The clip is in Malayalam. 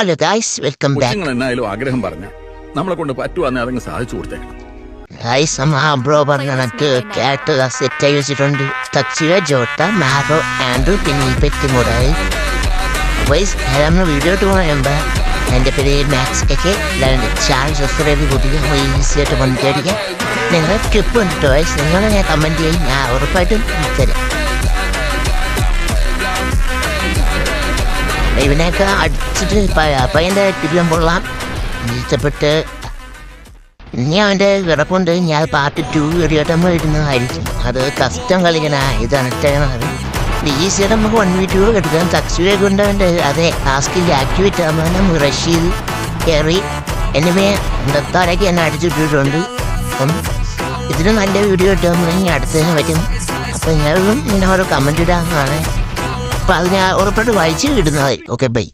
Hello guys, welcome back. എന്നായാലും ആഗ്രഹം പറഞ്ഞ നമ്മളെ കൊണ്ട് പറ്റുവാന്നെ അതങ്ങ് സാധിച്ചു കൊടുത്തേക്കണം. ഗൈസ്, ബ്രോ പറഞ്ഞിട്ട് കേട്ട് സെറ്റായി വെച്ചിട്ടുണ്ട്. തച്ചിയ ജോട്ട മാറോ ആൻഡ്രു പിന്നെ ഈ പെറ്റിമൂടായി വൈസ് നമ്മൾ വീഡിയോ ഇട്ട് പോകുമ്പോൾ എൻ്റെ പേര് മാക്സ് കെ. ചാനൽ സബ്സ്ക്രൈബ് കൂട്ടിക്കുക, ഈസിയായിട്ട് വന്നിട്ടടിക്കുക. നിങ്ങൾ ക്ലിപ്പ് കണ്ടിട്ടോ വൈസ്, നിങ്ങൾ ഞാൻ കമൻറ്റ് ചെയ്യും, ഞാൻ ഉറപ്പായിട്ടും തരാം. ഇവനെയൊക്കെ അടിച്ചിട്ട് പയ്യൻ്റെ തിരിയാൻ കൊള്ളാം, ഇഷ്ടപ്പെട്ട്. ഇനി അവൻ്റെ കിടപ്പുണ്ട്, ഞാൻ പാർട്ട് 2 വീഡിയോട്ടമ്മ ഇടുന്നതായിരിക്കും. അത് കസ്റ്റം കളിക്കണ ഇതാണ് ഇട്ടത്. ഈസിയായിട്ട് നമുക്ക് 1v2 എടുക്കാം. തക്സുരെ കൊണ്ട് അവൻ്റെ അതേ ടാസ്കിൽ ആക്ടിവേറ്റ് ആകുമ്പോൾ റഷീദ് കയറി എന്നിവയെ നിർത്താരൊക്കെ എന്നെ അടിച്ചിട്ടിട്ടുണ്ട്. അപ്പം ഇതിന് നല്ല വീഡിയോ ഇട്ടാകുമ്പോൾ ഇനി അടുത്തതിന് പറ്റും. അപ്പം ഞാനും ഇങ്ങനെ ഓരോ കമൻറ്റ് ഇടാവുന്നതാണ്. അപ്പം അത് ഞാൻ ഉറപ്പായിട്ട് വായിച്ച് ഇടുന്നതായി. Okay, by.